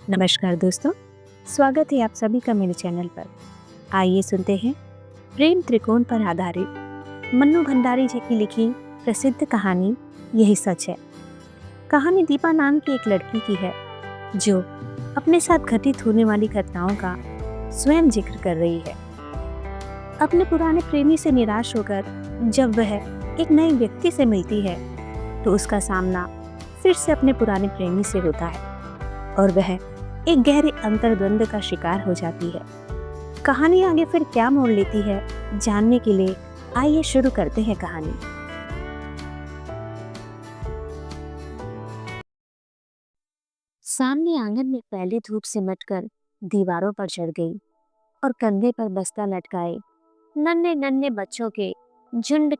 नमस्कार दोस्तों, स्वागत है आप सभी का मेरे चैनल पर। आइए सुनते हैं प्रेम त्रिकोण पर आधारित मन्नू भंडारी जी की लिखी प्रसिद्ध कहानी यही सच है। कहानी दीपा नाम की एक लड़की की है जो अपने साथ घटित होने वाली घटनाओं का स्वयं जिक्र कर रही है। अपने पुराने प्रेमी से निराश होकर जब वह एक नए व्यक्ति से मिलती है तो उसका सामना फिर से अपने पुराने प्रेमी से होता है और वह एक गहरे अंतर्द्वंद का शिकार हो जाती है। कहानी आगे फिर क्या मोड़ लेती है, जानने के लिए आइए शुरू करते हैं कहानी। सामने आंगन में पहली धूप सिमटकर दीवारों पर चढ़ गई और कंधे पर बस्ता लटकाए नन्हे नन्हे बच्चों के झुंड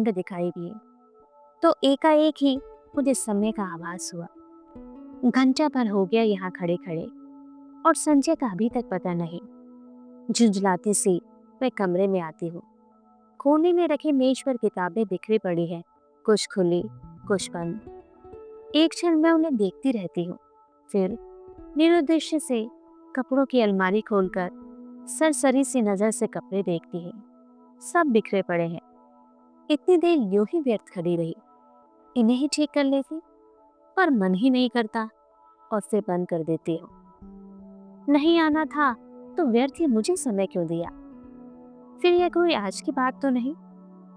दिखाई दिए तो एकाएक ही मुझे समय का आभास हुआ। घंटा भर हो गया यहाँ खड़े खड़े और संजय का अभी तक पता नहीं। झुंझलाती सी मैं कमरे में आती हूँ। कोने में रखी मेज पर किताबें बिखरी पड़ी हैं, कुछ खुली कुछ बंद। एक क्षण मैं उन्हें देखती रहती हूँ, फिर निरुद्देश्य से कपड़ों की अलमारी खोलकर सरसरी सी नजर से कपड़े देखती हूँ। सब बिखरे पड़े हैं। इतनी देर यूं ही व्यर्थ खड़ी रही, इन्हें ही ठीक कर लेती, पर मन ही नहीं करता और फिर बंद कर देती हूँ। नहीं आना था तो व्यर्थ ही मुझे समय क्यों दिया। फिर यह कोई आज की बात तो नहीं।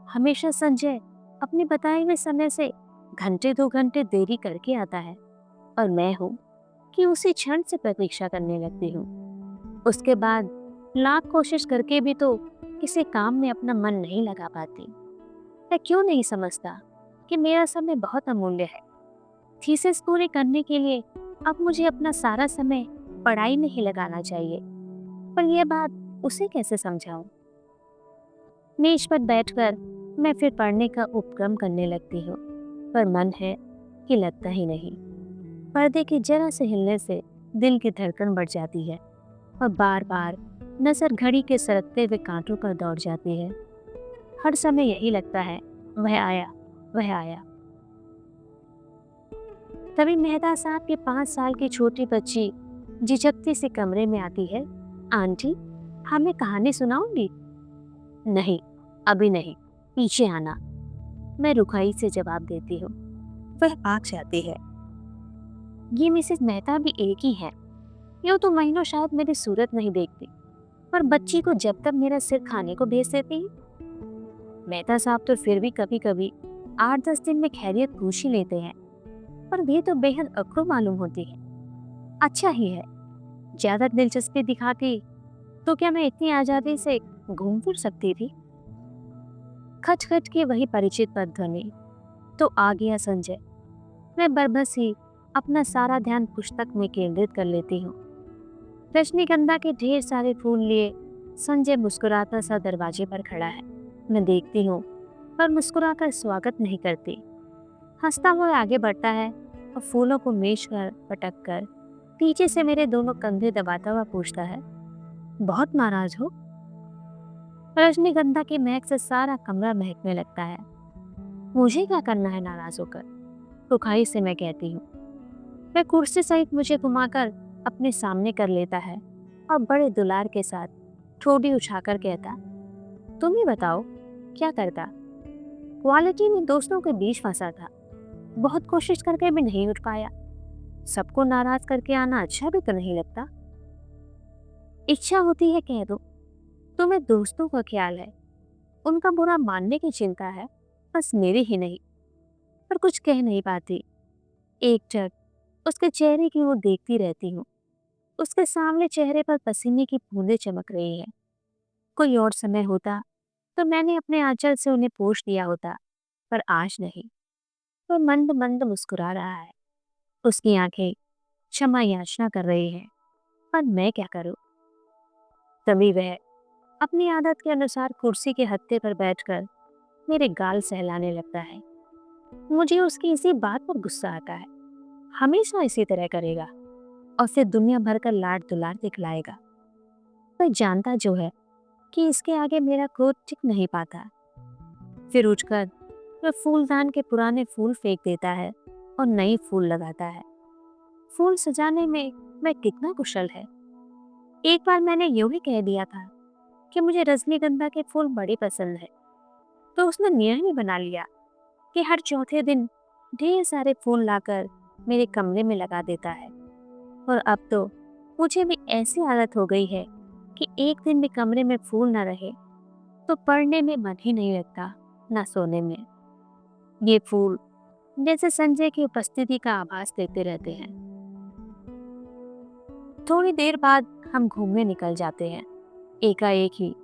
हमेशा संजय अपने बताए हुए समय से घंटे 2 घंटे देरी करके आता है और मैं हूँ कि उसी क्षण से प्रतीक्षा करने लगती हूँ। उसके बाद लाख कोशिश करके भी तो किसी काम में अपना मन नहीं लगा पाती। मैं क्यों नहीं समझता कि मेरा समय बहुत अमूल्य है। थीसिस पूरी करने के लिए अब मुझे अपना सारा समय पढ़ाई में ही लगाना चाहिए, पर यह बात उसे कैसे समझाऊं। मेज पर बैठकर मैं फिर पढ़ने का उपक्रम करने लगती हूँ, पर मन है कि लगता ही नहीं। पर्दे के जरा से हिलने से दिल की धड़कन बढ़ जाती है और बार बार नजर घड़ी के सरकते हुए कांटों पर दौड़ जाती है। हर समय यही लगता है, वह आया वह आया। तभी मेहता साहब की 5 साल की छोटी बच्ची झिझकती से कमरे में आती है। आंटी, हमें कहानी सुनाऊंगी? नहीं, अभी नहीं, पीछे आना, मैं रुखाई से जवाब देती हूँ। वह भाग जाती है। ये मिसेस मेहता भी एक ही है। यूँ तो महीनों शायद मेरी सूरत नहीं देखती, पर बच्ची को जब तक मेरा सिर खाने को भेज देती है। मेहता साहब तो फिर भी कभी कभी 8-10 दिन में खैरियत पूछ ही लेते हैं, पर वे तो बेहद अकड़ू मालूम होती है। अच्छा ही है, ज्यादा दिलचस्पी दिखाती तो क्या मैं इतनी आजादी से घूम फिर सकती थी। खच खच की वही परिचित पद ध्वनि, तो आ गया संजय। मैं बरबस ही अपना सारा ध्यान पुस्तक में केंद्रित कर लेती हूँ। रजनीगंधा के ढेर सारे फूल लिए संजय मुस्कुराता सा दरवाजे पर खड़ा है। मैं देखती हूँ, पर मुस्कुराकर स्वागत नहीं करती। हंसता हुआ आगे बढ़ता है और फूलों को मेज पर पटक कर पीछे से मेरे दोनों कंधे दबाता हुआ पूछता है, बहुत नाराज हो? रजनीगंधा की महक से सारा कमरा महकने लगता है। मुझे क्या करना है नाराज होकर, रुखाई से मैं कहती हूँ। वह कुर्सी सहित मुझे घुमाकर अपने सामने कर लेता है और बड़े दुलार के साथ ठोड़ी उठाकर कहता, तुम ही बताओ क्या करता। क्वालिटी में दोस्तों के बीच फंसा था, बहुत कोशिश करके भी नहीं उठ पाया। सबको नाराज करके आना अच्छा भी तो नहीं लगता। इच्छा होती है कह दो, तुम्हें दोस्तों का ख्याल है, उनका बुरा मानने की चिंता है, बस मेरी ही नहीं। पर कुछ कह नहीं पाती। एकटक उसके चेहरे की ओर देखती रहती हूँ। उसके सामने चेहरे पर पसीने की बूंदें चमक रही हैं। कोई और समय होता तो मैंने अपने आंचल से उन्हें पोंछ दिया होता, पर आज नहीं। वह मंद मंद मुस्कुरा रहा है। उसकी आंखें क्षमा याचना कर रही हैं, पर मैं क्या करूं। तभी वह अपनी आदत के अनुसार कुर्सी के हत्थे पर बैठकर मेरे गाल सहलाने लगता है। मुझे उसकी इसी बात पर गुस्सा आता है। हमेशा इसी तरह करेगा और फिर दुनिया भर का लाड दुलार दिखलाएगा। पर जानता जो है कि इसके आगे मेरा क्रोध टिक नहीं पाता। फिर उठकर वह फूलदान के पुराने फूल फेंक देता है और नए फूल लगाता है। फूल सजाने में वह कितना कुशल है। एक बार मैंने यूं ही कह दिया था कि मुझे रजनीगंधा के फूल बड़े पसंद है, तो उसने नियम ही बना लिया कि हर चौथे दिन ढेर सारे फूल लाकर मेरे कमरे में लगा देता है। और अब तो मुझे भी ऐसी आदत हो गई है कि एक दिन भी कमरे में फूल ना रहे तो पढ़ने में मन ही नहीं लगता, ना सोने में। ये फूल जैसे संजय की उपस्थिति का आभास देते रहते हैं। थोड़ी देर बाद हम घूमने निकल जाते हैं। एकाएक ही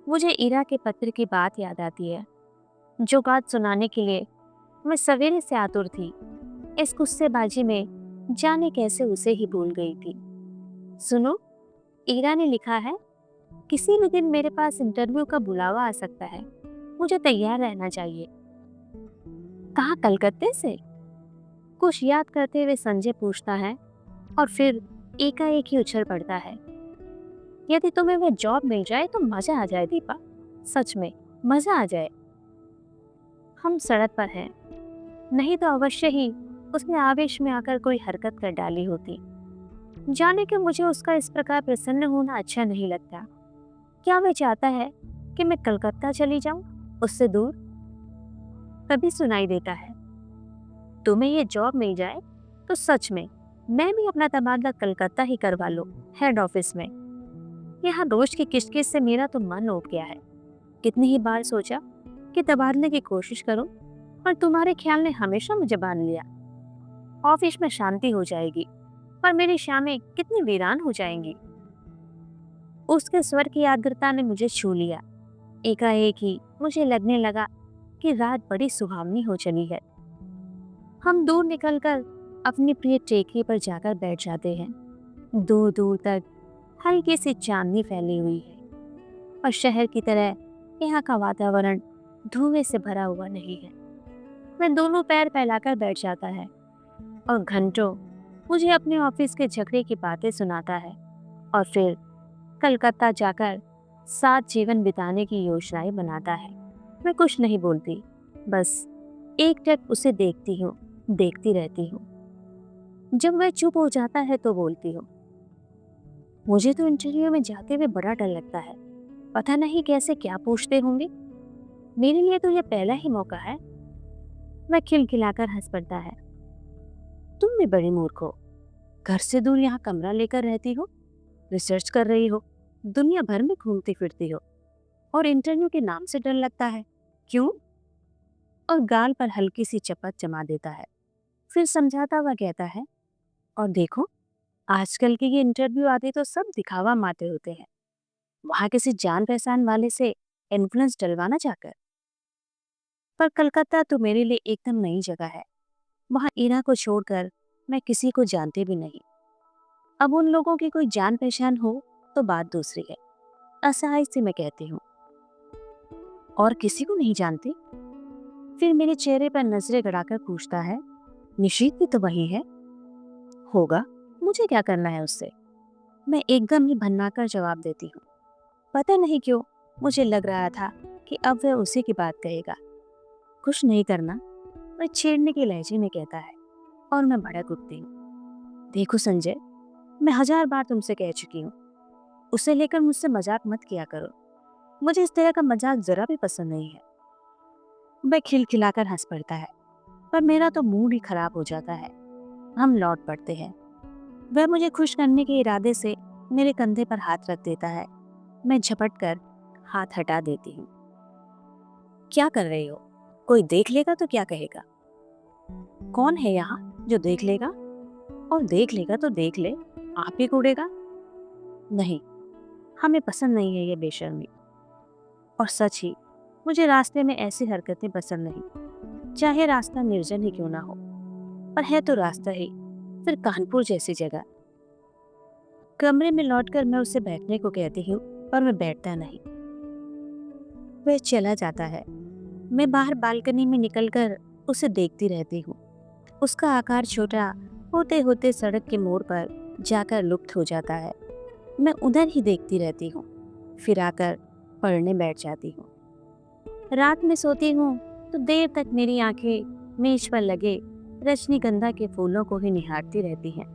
मुझे इरा के पत्र की बात याद आती है, जो बात सुनाने के लिए मैं सवेरे से आतुर थी। इस गुस्सेबाजी में जाने कैसे उसे ही भूल गई थी। सुनो, ईरा ने लिखा है, किसी भी दिन मेरे पास इंटरव्यू का बुलावा आ सकता है, मुझे तैयार रहना चाहिए। कहाँ, कलकत्ते से? कुछ याद करते हुए संजय पूछता है और फिर एकाएक ही उछल पड़ता है। यदि तुम्हें वह जॉब मिल जाए तो मजा आ जाए दीपा, सच में मजा आ जाए। हम सड़क पर हैं, नहीं तो अवश्य ही उसने आवेश में आकर कोई हरकत कर डाली होती। जाने कि मुझे उसका इस प्रकार प्रसन्न होना अच्छा नहीं लगता। क्या वह चाहता है कि मैं कलकत्ता चली जाऊं, उससे दूर? तभी सुनाई देता है, तुम्हें ये जॉब मिल जाए तो सच में मैं भी अपना तबादला कलकत्ता ही करवा लो, हेड ऑफिस में। यहाँ रोज की किचकिच से मेरा तो मन उब गया है। कितनी ही बार सोचा कि तबादले की कोशिश करूं, पर तुम्हारे ख्याल ने हमेशा मुझे बांध लिया। ऑफिस में शांति हो जाएगी, पर मेरी शामें कितनी वीरान हो जाएंगी। उसके स्वर की आर्द्रता ने मुझे छू लिया। एकाएक ही मुझे लगने लगा कि रात बड़ी सुहावनी हो चली है। हम दूर निकलकर अपनी प्रिय टेकरी पर जाकर बैठ जाते हैं। दूर दूर तक हल्की सी चांदनी फैली हुई है, और शहर की तरह यहाँ का वातावरण धुएं से भरा हुआ नहीं है। मैं दोनों पैर फैलाकर बैठ जाता है और घंटों मुझे अपने ऑफिस के झगड़े की बातें सुनाता है, और फिर कलकत्ता जाकर साथ जीवन बिताने की योजनाएं बनाता है। मैं कुछ नहीं बोलती, बस एकटक उसे देखती हूँ, देखती रहती हूँ। जब वह चुप हो जाता है तो बोलती हूँ, मुझे तो इंटरव्यू में जाते हुए बड़ा डर लगता है। पता नहीं कैसे क्या पूछते होंगे। मेरे लिए तो यह पहला ही मौका है। वह खिलखिलाकर हंस पड़ता है। तुम भी बड़ी मूर्ख हो। घर से दूर यहाँ कमरा लेकर रहती हो, रिसर्च कर रही हो, दुनिया भर में घूमती फिरती हो, और इंटरव्यू के नाम से डर लगता है, क्यों? और गाल पर हल्की सी चपत जमा देता है। फिर समझाता हुआ कहता है, और देखो, आजकल के ये इंटरव्यू आदि तो सब दिखावा मारते होते हैं। वहां किसी जान पहचान वाले से इन्फ्लुएंस डलवाना चाहकर। पर कलकत्ता तो मेरे लिए एकदम नई जगह है। वहां ईरा को छोड़कर मैं किसी को जानती भी नहीं। अब उन लोगों की कोई जान पहचान हो तो बात दूसरी है, असहाय से मैं कहती हूँ। और किसी को नहीं जानती? फिर मेरे चेहरे पर नजरें गड़ाकर पूछता है, निशीत भी तो वही है। होगा, मुझे क्या करना है उससे? मैं एकदम ही भन्नाकर जवाब देती हूँ। पता नहीं क्यों मुझे लग रहा था कि अब वह उसी की बात कहेगा। कुछ नहीं करना, वह छेड़ने के लहजे में कहता है, और मैं भड़क उठती हूँ। देखो संजय, मैं 1000 बार तुमसे कह चुकी हूँ, उसे लेकर मुझसे मजाक मत किया करो। मुझे इस तरह का मजाक जरा भी पसंद नहीं है। वह खिलखिलाकर हंस पड़ता है, पर मेरा तो मूड ही खराब हो जाता है। हम लौट पड़ते हैं। वह मुझे खुश करने के इरादे से मेरे कंधे पर हाथ रख देता है। मैं झपट कर हाथ हटा देती हूँ। क्या कर रही हो? कोई देख लेगा तो क्या कहेगा? कौन है यहाँ जो देख लेगा? और देख लेगा तो देख ले, आप ही कूड़ेगा? नहीं, हमें पसंद नहीं है ये बेशर्मी। और सच ही मुझे रास्ते में ऐसी हरकतें पसंद नहीं, चाहे रास्ता निर्जन ही क्यों ना हो। पर है तो रास्ता ही, फिर कानपुर जैसी जगह। कमरे में लौटकर मैं उससे बैठने को कहती हूँ, पर मैं बैठता नहीं। वह चला जाता है। मैं बाहर बालकनी में निकलकर उसे देखती रहती हूँ। उसका आकार छोटा होते होते सड़क के मोड़ पर जाकर लुप्त हो जाता है। मैं उधर ही देखती रहती हूँ, फिर आकर पढ़ने बैठ जाती हूँ। रात में सोती हूँ तो देर तक मेरी आंखें मेज पर लगे रजनीगंधा के फूलों को ही निहारती रहती हैं।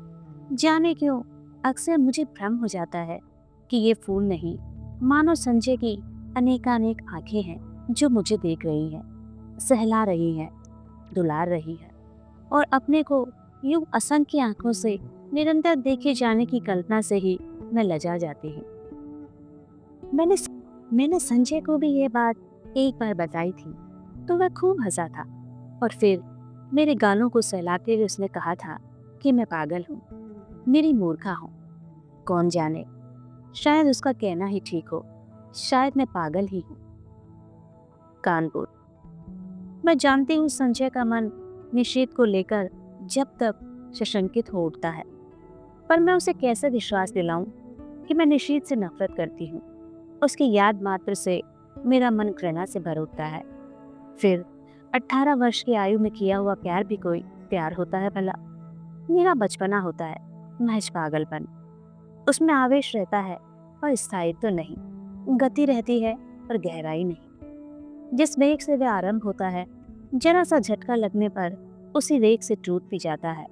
जाने क्यों अक्सर मुझे भ्रम हो जाता है कि ये फूल नहीं, मानो संजय की अनेकानेक आंखें हैं जो मुझे देख रही हैं, सहला रही हैं, दुलार रही हैं और अपने को यूं असंख्य आंखों से निरंतर देखे जाने की कल्पना से ही मैं लजा जाती हूँ। मैंने मैंने संजय को भी ये बात एक बार बताई थी तो वह खूब हंसा था और फिर मेरे गालों को सहलाते हुए उसने कहा था कि मैं पागल हूँ, मेरी मूर्खा हूँ। कौन जाने, शायद उसका कहना ही ठीक हो, शायद मैं पागल ही हूँ। कानपुर। मैं जानती हूँ संजय का मन निषेध को लेकर जब तक सशंकित हो उठता है, पर मैं उसे कैसे विश्वास दिलाऊं कि मैं निषेध से नफरत करती हूँ। उसकी याद मात्र से मेरा मन घृणा से भर उठता है। फिर 18 वर्ष की आयु में किया हुआ प्यार भी कोई प्यार होता है भला? मेरा बचपना होता है, महज पागलपन। उसमें आवेश रहता है पर स्थायित्व तो नहीं, गति रहती है पर गहराई नहीं। जिस वेग से वह आरंभ होता है, जरा सा झटका लगने पर उसी वेग से टूट भी जाता है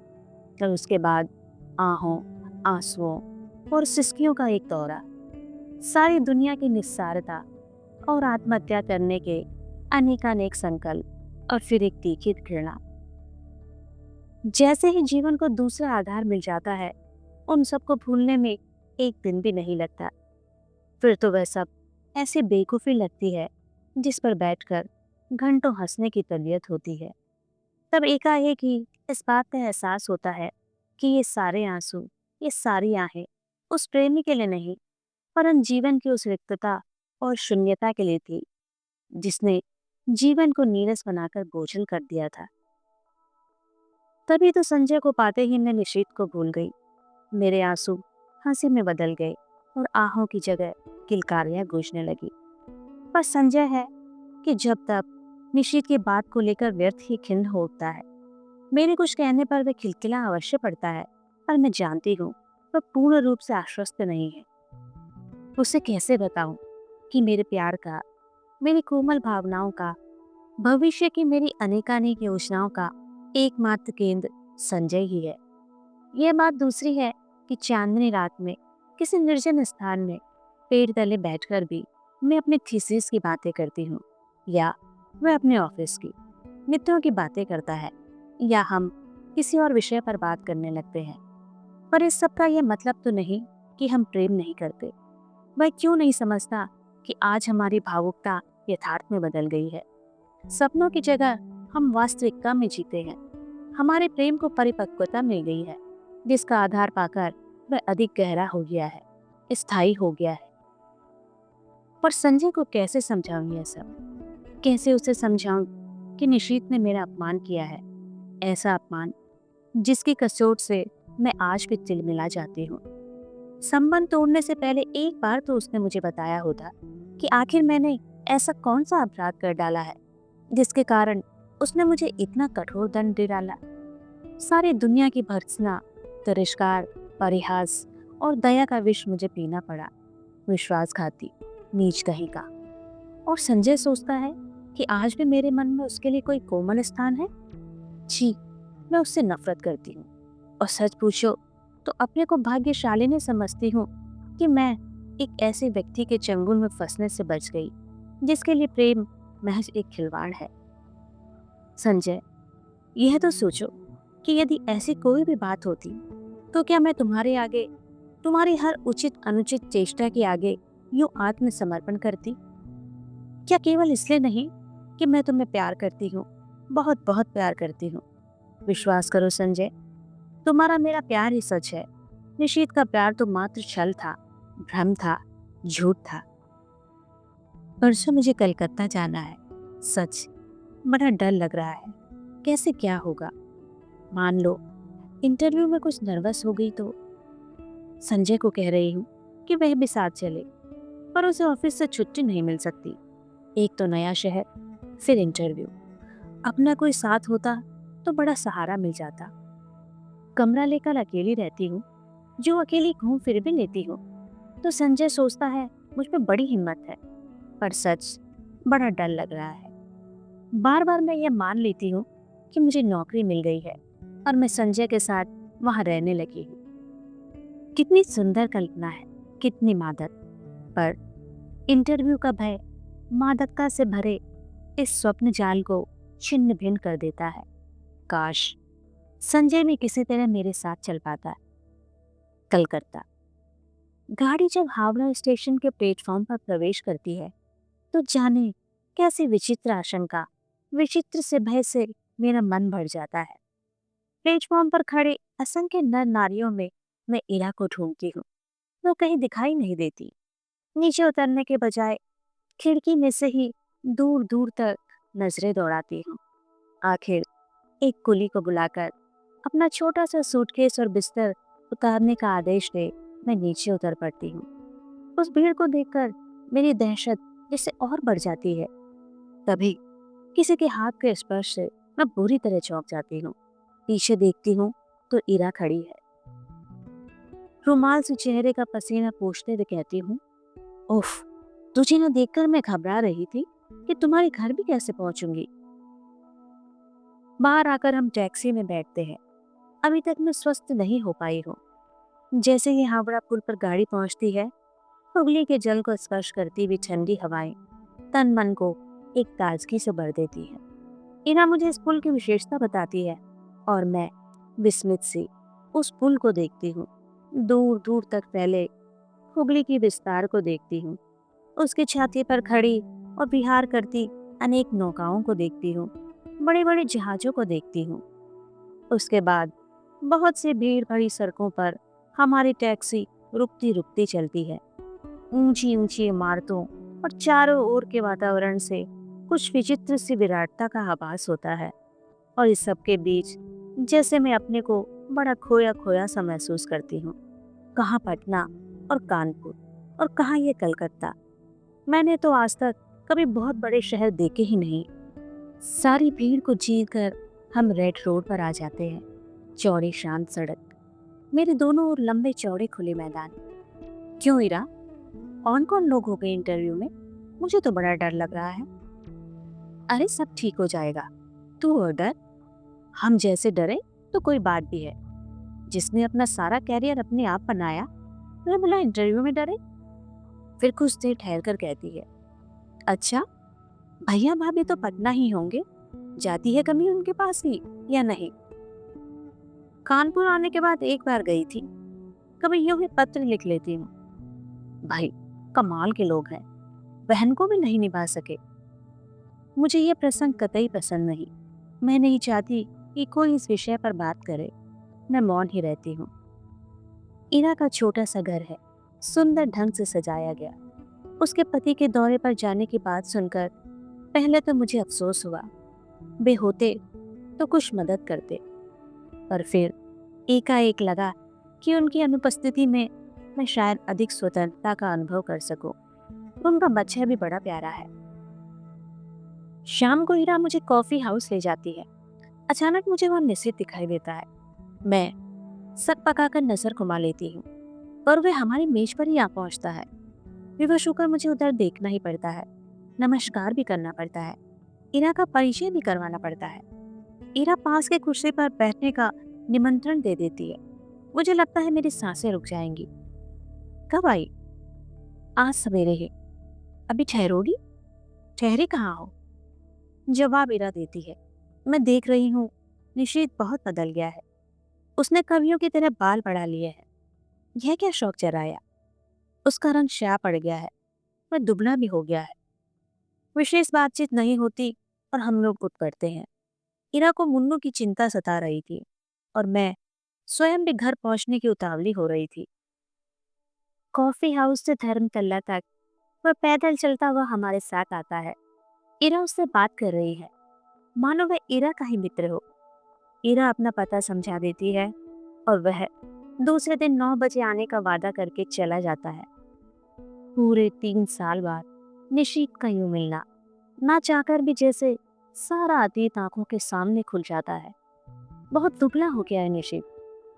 और उसके बाद आहों, आंसुओं और सिसकियों का एक दौरा, सारी दुनिया की निस्सारता और आत्महत्या करने के अनेकानेक संकल्प और फिर एक तीखी घृणा। जैसे ही जीवन को दूसरा आधार मिल जाता है, उन सबको भूलने में एक दिन भी नहीं लगता। फिर तो वह सब ऐसी बेवकूफ़ी लगती है जिस पर बैठकर घंटों हंसने की तबीयत होती है। तब एकाएक ही इस बात का एहसास होता है कि ये सारे आंसू, ये सारी आहें उस प्रेमी के लिए नहीं, परंतु जीवन की उस रिक्तता और शून्यता के लिए थी जिसने जीवन को नीरस बनाकर बोझिल कर दिया था। तभी तो संजय को पाते ही मैं निशीथ को भूल गई। मेरे आंसू हंसी में बदल गए और आहों की जगह किलकारियां गूंजने लगी। पर संजय है कि जब तक निशीथ की बात को लेकर व्यर्थ ही खिन्न हो उठता है। मेरे कुछ कहने पर वह खिलखिला अवश्य पड़ता है, पर मैं जानती हूँ वह पूर्ण रूप से आश्वस्त नहीं है। उसे कैसे बताऊं कि मेरे प्यार का, मेरी कोमल भावनाओं का, भविष्य की मेरी अनेकानेक योजनाओं का एकमात्र केंद्र संजय ही है। यह बात दूसरी है कि चांदनी रात में किसी निर्जन स्थान में पेड़ तले बैठकर भी मैं अपने थीसिस की बातें करती हूँ, या वह अपने ऑफिस की मित्रों की बातें करता है, या हम किसी और विषय पर बात करने लगते हैं। पर इस सब का यह मतलब तो नहीं कि हम प्रेम नहीं करते। वह क्यों नहीं समझता कि आज हमारी भावुकता यथार्थ में बदल गई है। सपनों की जगह हम वास्तविकता में जीते हैं। हमारे प्रेम को परिपक्वता मिल गई है, जिसका आधार पाकर वह अधिक गहरा हो गया है, स्थायी हो गया है। पर संजय को कैसे समझाऊं यह सब? कैसे उसे समझाऊं कि निशीथ ने मेरा अपमान किया है, ऐसा अपमान जिसकी कसोट से मैं आज भी तिलमिला जाती हूँ। संबंध तोड़ने से पहले एक बार तो उसने मुझे बताया होता कि आखिर मैंने ऐसा कौन सा अपराध कर डाला है जिसके कारण उसने मुझे इतना कठोर दंड दे डाला। सारी दुनिया की भर्त्सना, तिरस्कार, परिहास और दया का विष मुझे पीना पड़ा। विश्वासघाती, नीच कहीं का। और संजय सोचता है कि आज भी मेरे मन में उसके लिए कोई कोमल स्थान है। जी, मैं उससे नफरत करती हूँ और सच पूछो तो अपने को भाग्यशालिनी समझती हूँ कि मैं एक ऐसे व्यक्ति के चंगुल में फंसने से बच गई जिसके लिए प्रेम महज एक खिलवाड़ है। संजय, यह तो सोचो कि यदि ऐसी कोई भी बात होती तो क्या मैं तुम्हारे आगे, तुम्हारी हर उचित अनुचित चेष्टा के आगे यूं आत्मसमर्पण करती? क्या केवल इसलिए नहीं कि मैं तुम्हें प्यार करती हूँ, बहुत बहुत प्यार करती हूँ। विश्वास करो संजय, तुम्हारा मेरा प्यार ही सच है। निशीथ का प्यार तो मात्र छल था, भ्रम था, झूठ था। परसों मुझे कलकत्ता जाना है। सच बड़ा डर लग रहा है, कैसे क्या होगा। मान लो इंटरव्यू में कुछ नर्वस हो गई तो। संजय को कह रही हूँ कि वह भी साथ चले, पर उसे ऑफिस से छुट्टी नहीं मिल सकती। एक तो नया शहर, फिर इंटरव्यू। अपना कोई साथ होता तो बड़ा सहारा मिल जाता। कमरा लेकर अकेली रहती हूँ, जो अकेली घूम फिर भी लेती हूँ, तो संजय सोचता है मुझ में बड़ी हिम्मत है, पर सच बड़ा डर लग रहा है। बार बार मैं यह मान लेती हूँ कि मुझे नौकरी मिल गई है और मैं संजय के साथ वहाँ रहने लगी हूँ। कितनी सुंदर कल्पना है, कितनी मादक। पर इंटरव्यू का भय मादकता से भरे इस स्वप्न जाल को छिन्न भिन्न कर देता है। काश संजय भी किसी तरह मेरे साथ चल पाता। कलकत्ता। गाड़ी जब हावड़ा स्टेशन के प्लेटफॉर्म पर प्रवेश करती है तो जाने कैसी विचित्र आशंका, विचित्र से भय से मेरा मन भर जाता है। प्लेटफॉर्म पर खड़े असंख्य नर नारियों में मैं इरा को ढूंढती हूँ। वो कहीं दिखाई नहीं देती। नीचे उतरने के बजाय खिड़की में से ही दूर दूर तक नजरें दौड़ाती हूँ। आखिर एक कुली को बुलाकर अपना छोटा सा सूटकेस और बिस्तर उतारने का आदेश दे मैं नीचे उतर पड़ती हूँ। उस भीड़ को देखकर मेरी दहशत जिससे और बढ़ जाती है। तभी किसी के हाथ के स्पर्श से मैं बुरी तरह चौंक जाती हूँ। पीछे देखती हूँ तो इरा खड़ी है। रुमाल से चेहरे का पसीना पोंछते हुए कहती हूँ, उफ, तुझे न देखकर मैं घबरा रही थी कि तुम्हारे घर भी कैसे पहुंचूंगी। बाहर आकर हम टैक्सी में बैठते हैं। अभी तक मैं स्वस्थ नहीं हो पाई हूँ। जैसे ही हावड़ा पुल पर गाड़ी पहुंचती है, हुगली के जल को स्पर्श करती हुई ठंडी हवाएं तन मन को एक ताजगी से भर देती है। इना मुझे इस पुल की विशेषता बताती है और मैं विस्मित सी उस पुल को देखती हूँ। दूर दूर तक फैले हुगली की विस्तार को देखती हूँ। उसकी छाती पर खड़ी और विहार करती अनेक नौकाओं को देखती हूँ। बड़े बड़े जहाजों को देखती हूँ। उसके बाद बहुत सी भीड़ भरी सड़कों पर हमारी टैक्सी रुकती रुकती चलती है। ऊंची ऊंची इमारतों और चारों ओर के वातावरण से कुछ विचित्र सी विराटता का आभास होता है। और इस सब के बीच जैसे मैं अपने को बड़ा खोया खोया सा महसूस करती हूँ। कहाँ पटना और कानपुर और कहाँ ये कलकत्ता। मैंने तो आज तक कभी बहुत बड़े शहर देखे ही नहीं। सारी भीड़ को जीत कर हम रेड रोड पर आ जाते हैं। चौड़ी शांत सड़क, मेरे दोनों ओर लंबे चौड़े खुले मैदान। क्यों इरा, कौन कौन लोग हो गए इंटरव्यू में? मुझे तो बड़ा डर लग रहा है। अरे सब ठीक हो जाएगा, तू और डर। हम जैसे डरे तो कोई बात भी है। जिसने अपना सारा कैरियर अपने आप बनाया वह बोला इंटरव्यू में डरे। फिर कुछ देर ठहर कर कहती है, अच्छा भैया भाभी तो पटना ही होंगे, जाती है कभी उनके पास ही या नहीं? कानपुर आने के बाद एक बार गई थी, कभी यूं ही पत्र लिख लेती हूँ। भाई कमाल के लोग हैं, बहन को भी नहीं निभा सके। मुझे ये प्रसंग कतई पसंद नहीं। मैं नहीं चाहती कि कोई इस विषय पर बात करे। मैं मौन ही रहती हूँ। इरा का छोटा सा घर है, सुंदर ढंग से सजाया गया। उसके पति के दौरे पर जाने की बात सुनकर पहले तो मुझे अफसोस हुआ। वे होते तो कुछ मदद करते, पर फिर एकाएक लगा कि उनकी अनुपस्थिति में मैं शायद अधिक स्वतंत्रता का अनुभव कर सकूं। उनका बच्चा भी बड़ा प्यारा है। शाम को हीरा मुझे कॉफी हाउस ले जाती है। अचानक मुझे वहां निश्चित दिखाई देता है। मैं सक पकाकर नजर घुमा लेती हूँ, पर वह हमारी मेज पर ही आ पहुंचता है। विवश होकर मुझे उधर देखना ही पड़ता है। नमस्कार भी करना पड़ता है। इरा का परिचय भी करवाना पड़ता है। इरा पास के कुर्सी पर बैठने का निमंत्रण दे देती है। मुझे लगता है मेरी सांसें रुक जाएंगी। कब आई? आज सवेरे ही। अभी ठहरोगी? ठहरे कहाँ हो? जवाब इरा देती है। मैं देख रही हूँ, निशीत बहुत बदल गया है। उसने कवियों की तरह बाल बढ़ा लिए हैं। यह क्या शौक चराया? उसका रंग श्या पड़ गया है। वह दुबला भी हो गया है। विशेष बातचीत नहीं होती और हम लोग उठ पड़ते हैं। इरा को मुन्नू की चिंता सता रही थी और मैं स्वयं भी घर पहुंचने की उतावली हो रही थी। कॉफी हाउस से धर्मतल्ला तक वह पैदल चलता हुआ हमारे साथ आता है। इरा उससे बात कर रही है, मानो वह इरा का ही मित्र हो। इरा अपना पता समझा देती है और वह दूसरे दिन 9 बजे आने का वादा करके चला जाता है। पूरे 3 साल बाद निशीत का यूं मिलना, ना चाहकर भी जैसे सारा अतीत आंखों के सामने खुल जाता है। बहुत दुबला हो गया है निशीत।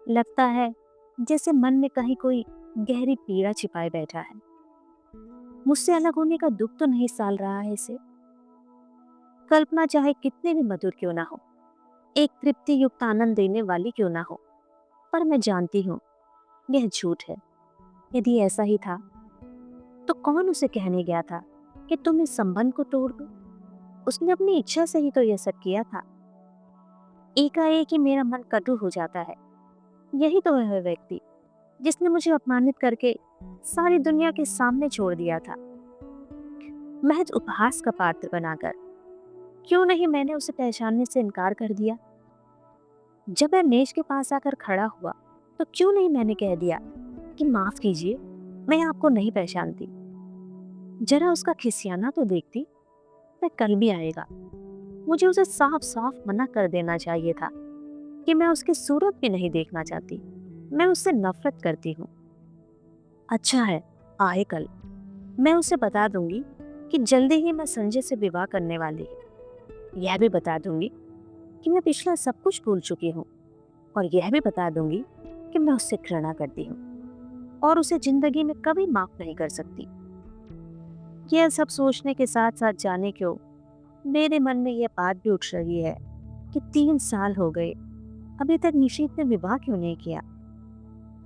लगता है जैसे मन में कहीं कोई गहरी पीड़ा छिपाए बैठा है। मुझसे अलग होने का दुख तो नहीं साल रहा है इसे। कल्पना चाहे कितने भी मधुर क्यों ना हो, एक तृप्ति युक्त आनंद देने वाली क्यों ना हो, पर मैं जानती हूँ यह झूठ है। यदि ऐसा ही था तो कौन उसे कहने गया था कि तुम इस संबंध को तोड़ दो? उसने अपनी इच्छा से ही तो यह सब किया था। एकाएक ही मेरा मन कटु हो जाता है। यही तो है वह व्यक्ति जिसने मुझे अपमानित करके सारी दुनिया के सामने छोड़ दिया था, महज उपहास का पात्र बनाकर। क्यों नहीं मैंने उसे पहचानने से इनकार कर दिया? जब वह मेज के पास आकर खड़ा हुआ तो क्यों नहीं मैंने कह दिया कि माफ कीजिए, मैं आपको नहीं पहचानती। जरा उसका खिसियाना तो देखती। वह कल भी आएगा। मुझे उसे साफ साफ मना कर देना चाहिए था कि मैं उसकी सूरत भी नहीं देखना चाहती। मैं उससे नफरत करती हूँ। अच्छा है, आए कल। मैं उसे बता दूंगी कि जल्दी ही मैं संजय से विवाह करने वाली हूँ। यह भी बता दूंगी कि मैं पिछला सब कुछ भूल चुकी हूँ, और यह भी बता दूंगी कि मैं उससे घृणा करती हूँ और उसे जिंदगी में कभी माफ नहीं कर सकती। यह सब सोचने के साथ साथ जाने क्यों मेरे मन में यह बात भी उठ रही है कि 3 साल हो गए, अभी तक निशीत ने विवाह क्यों नहीं किया?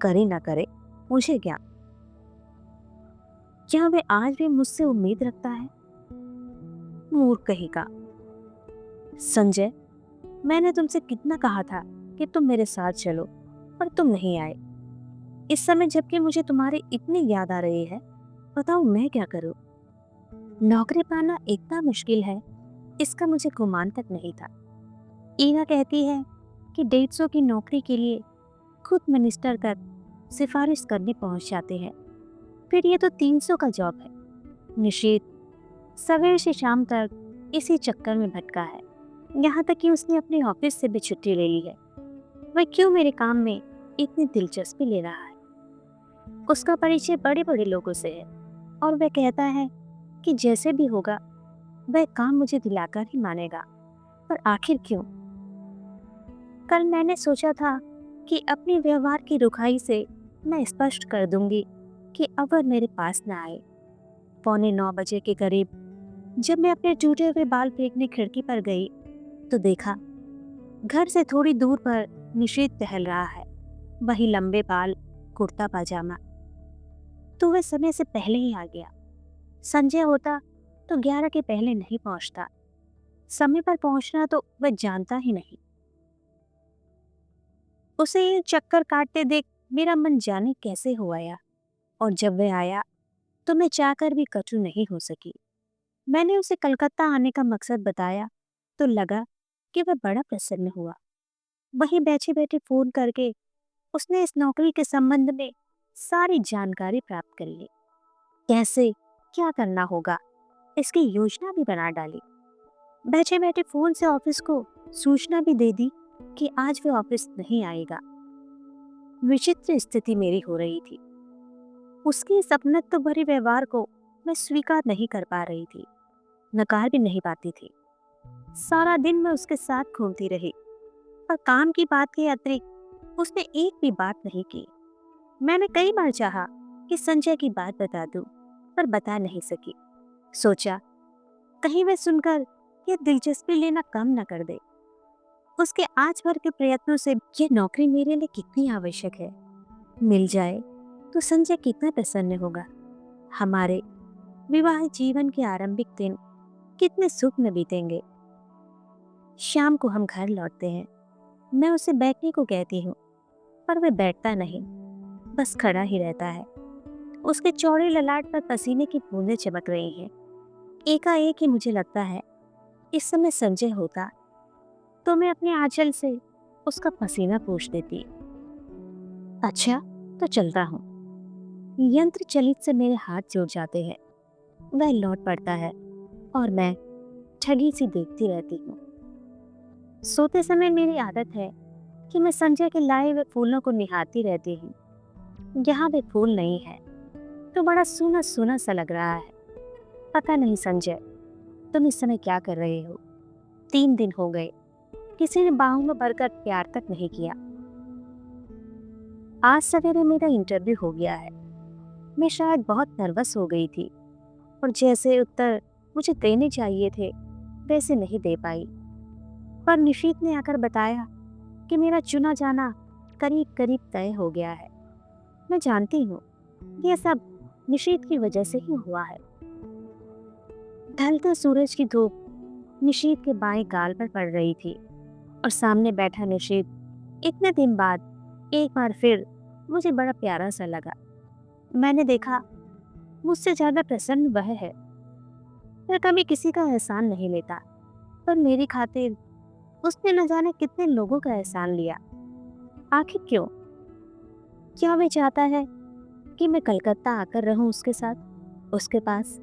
करे ना करे, मुझे क्या वह आज भी मुझसे उम्मीद रखता है? मूर्ख कहीं का। संजय, मैंने तुमसे कितना कहा था कि तुम मेरे साथ चलो, पर तुम नहीं आए। इस समय जबकि मुझे तुम्हारी इतनी याद आ रही है, बताओ मैं क्या करूं? नौकरी पाना इतना मुश्किल है, इसका मुझे गुमान तक नहीं था। ईना कहती है कि 150 की नौकरी के लिए खुद मिनिस्टर तक सिफारिश करने पहुंच जाते हैं। फिर ये तो 300 का जॉब है। निशीत सवेर से शाम तक इसी चक्कर में भटका है। यहाँ तक कि उसने अपने ऑफिस से भी छुट्टी ले ली है। वह क्यों मेरे काम में इतनी दिलचस्पी ले रहा है? उसका परिचय बड़े बड़े लोगों से है और वह कहता है कि जैसे भी होगा वह काम मुझे दिलाकर ही मानेगा। पर आखिर क्यों? कल मैंने सोचा था कि अपने व्यवहार की रुखाई से मैं स्पष्ट कर दूंगी कि अब वह मेरे पास न आए। 8:45 के करीब जब मैं अपने टूटे हुए बाल फेंकने खिड़की पर गई तो देखा घर से थोड़ी दूर पर निषेध टहल रहा है। वही लंबे बाल, कुर्ता पाजामा। तो वह समय से पहले ही आ गया। संजय होता तो 11 के पहले नहीं पहुंचता। समय पर पहुंचना तो वह जानता ही नहीं। उसे ये चक्कर काटते देख मेरा मन जाने कैसे हो आया, और जब वह आया तो मैं चाहकर भी कटु नहीं हो सकी। मैंने उसे कलकत्ता आने का मकसद बताया तो लगा कि वह बड़ा प्रसन्न हुआ। वहीं बैठे बैठे फोन करके उसने इस नौकरी के संबंध में सारी जानकारी प्राप्त कर ली। कैसे क्या करना होगा इसकी योजना भी बना डाली। बैठे बैठे फोन से ऑफिस को सूचना भी दे दी कि आज वह ऑफिस नहीं आएगा। विचित्र स्थिति मेरी हो रही थी। उसके इस अपनत्व भरे व्यवहार को मैं स्वीकार नहीं कर पा रही थी, नकार भी नहीं पाती थी। सारा दिन मैं उसके साथ घूमती रही, पर काम की बात के अतिरिक्त उसने एक भी बात नहीं की। मैंने कई बार चाहा कि संजय की बात बता दूं, पर बता नहीं सकी। सोचा कहीं वह सुनकर यह दिलचस्पी लेना कम न कर दे। उसके आज भर के प्रयत्नों से यह नौकरी मेरे लिए कितनी आवश्यक है। मिल जाए तो संजय कितना प्रसन्न होगा। हमारे विवाहित जीवन के आरंभिक दिन कितने सुख में बीतेंगे। शाम को हम घर लौटते हैं। मैं उसे बैठने को कहती हूँ, पर वह बैठता नहीं, बस खड़ा ही रहता है। उसके चौड़े ललाट पर पसीने की बूंदें चमक रही हैं। एकाएक ही मुझे लगता है इस समय संजय होता तो मैं अपने आंचल से उसका पसीना पोंछ देती। अच्छा, तो चलता हूँ। यंत्र चलित से मेरे हाथ जुड़ जाते हैं। वह लौट पड़ता है और मैं ठगी सी देखती रहती हूँ। सोते समय मेरी आदत है कि मैं संजय के लाए हुए फूलों को निहारती रहती हूँ। यहाँ भी फूल नहीं है तो बड़ा सूना सूना सा लग रहा है। पता नहीं संजय, तुम इस समय क्या कर रहे हो? 3 दिन हो गए, किसी ने बाहों में भरकर प्यार तक नहीं किया। आज सवेरे मेरा इंटरव्यू हो गया है। मैं शायद बहुत नर्वस हो गई थी और जैसे उत्तर मुझे देने चाहिए थे वैसे नहीं दे पाई। पर निशीत ने आकर बताया कि मेरा चुना जाना करीब करीब तय हो गया है। मैं जानती हूँ ये सब निशीथ की वजह से ही हुआ है। ढलते सूरज की धूप निशीथ के बाएं गाल पर पड़ रही थी और सामने बैठा निशीथ इतने दिन बाद एक बार फिर मुझे बड़ा प्यारा सा लगा। मैंने देखा मुझसे ज्यादा प्रसन्न वह है। वह कभी किसी का एहसान नहीं लेता, पर मेरी खातिर उसने न जाने कितने लोगों का एहसान लिया। आखिर क्यों? क्या वह चाहता है कि मैं कलकत्ता आकर रहूं उसके साथ, उसके पास?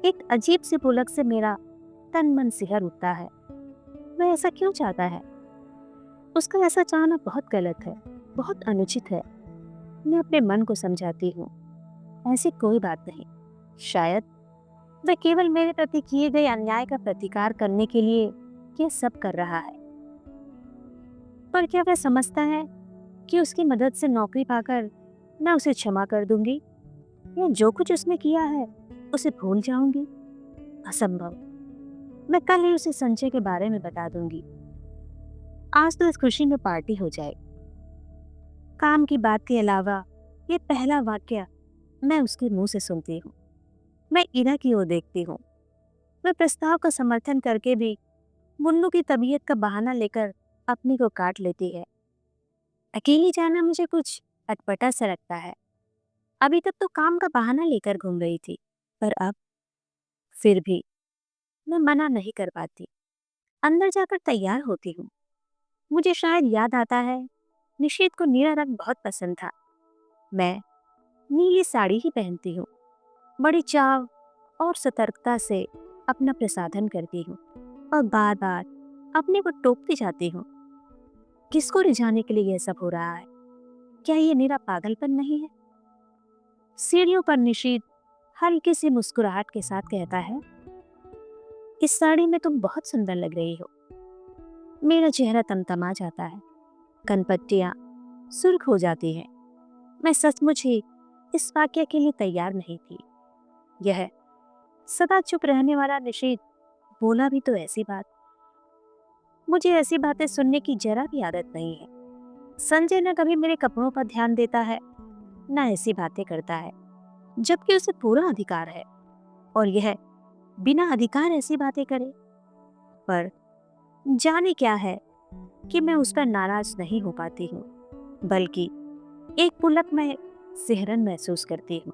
एक अजीब सी पुलक से मेरा तन मन सिहर उठता है। वह ऐसा क्यों चाहता है? उसका ऐसा चाहना बहुत गलत है, बहुत अनुचित है। मैं अपने मन को समझाती हूँ, ऐसी कोई बात नहीं। शायद वह केवल मेरे प्रति किए गए अन्याय का प्रतिकार करने के लिए यह सब कर रहा है। पर क्या वह समझता है कि उसकी मदद से नौकरी पाकर मैं उसे क्षमा कर दूंगी या जो कुछ उसने किया है उसे भूल जाऊंगी? असंभव। मैं कल ही उसे संजय के बारे में बता दूंगी। आज तो इस खुशी में पार्टी हो जाए। काम की बात के अलावा ये पहला वाक्य मैं उसके मुंह से सुनती हूँ। मैं इरा की ओर देखती हूँ। वह प्रस्ताव का समर्थन करके भी मुन्नू की तबीयत का बहाना लेकर अपने को काट लेती है। अकेली जाना मुझे कुछ अटपटा सा लगता है। अभी तक तो काम का बहाना लेकर घूम रही थी, पर अब फिर भी मैं मना नहीं कर पाती। अंदर जाकर तैयार होती हूँ। मुझे शायद याद आता है निशीथ को नीला रंग बहुत पसंद था। मैं नीली साड़ी ही पहनती हूँ। बड़ी चाव और सतर्कता से अपना प्रसाधन करती हूँ और बार बार अपने को टोकती जाती हूँ। किसको रिझाने के लिए यह सब हो रहा है? क्या ये मेरा पागलपन नहीं है? सीढ़ियों पर निशीथ हल्की सी मुस्कुराहट के साथ कहता है, इस साड़ी में तुम बहुत सुंदर लग रही हो। मेरा चेहरा तमतमा जाता है, कनपट्टियां सुर्ख हो जाती हैं। मैं सचमुच ही इस वाक्य के लिए तैयार नहीं थी। यह सदा चुप रहने वाला निशीथ बोला भी तो ऐसी बात। मुझे ऐसी बातें सुनने की जरा भी आदत नहीं है। संजय न कभी मेरे कपड़ों पर ध्यान देता है, न ऐसी बातें करता है, जबकि उसे पूरा अधिकार है और यह बिना अधिकार ऐसी बातें करे। पर जाने क्या है कि मैं उस पर नाराज नहीं हो पाती हूँ, बल्कि एक पुलक में सिहरन महसूस करती हूँ।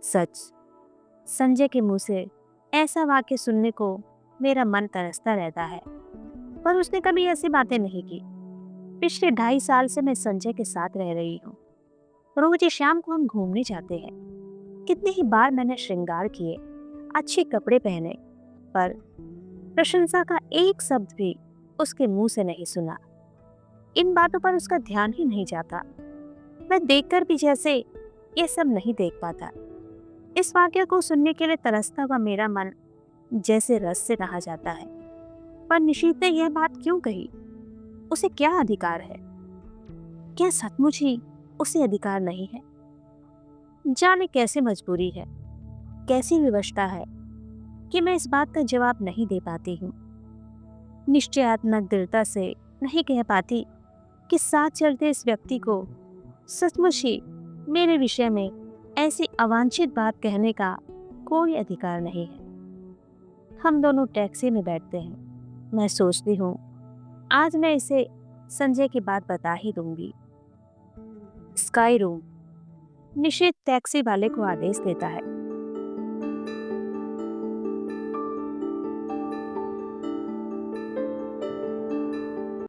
सच, संजय के मुंह से ऐसा वाक्य सुनने को मेरा मन तरसता रहता है, पर उसने कभी ऐसी बातें नहीं की। पिछले 2.5 साल से मैं संजय के साथ रह रही हूँ। रोज ही शाम को हम घूमने जाते हैं। कितनी ही बार मैंने श्रृंगार किए, अच्छे कपड़े पहने, पर प्रशंसा का एक शब्द भी उसके मुंह से नहीं सुना। इन बातों पर उसका ध्यान ही नहीं जाता। मैं देखकर भी जैसे ये सब नहीं देख पाता। इस वाक्य को सुनने के लिए तरसता हुआ मेरा मन जैसे रस से नहा जाता है। पर निशीथ ने यह बात क्यों कही? उसे क्या अधिकार है? क्या सचमुच ही उसे अधिकार नहीं है? जाने कैसे मजबूरी है, कैसी विवशता है कि मैं इस बात का जवाब नहीं दे पाती हूँ। निश्चयात्मक दृढ़ता से नहीं कह पाती कि साथ चलते इस व्यक्ति को सचमुच ही मेरे विषय में ऐसी अवांछित बात कहने का कोई अधिकार नहीं है। हम दोनों टैक्सी में बैठते हैं। मैं सोचती हूँ आज मैं इसे संजय की बात बता ही दूंगी। Sky room. निशीथ टैक्सी वाले को आदेश देता है।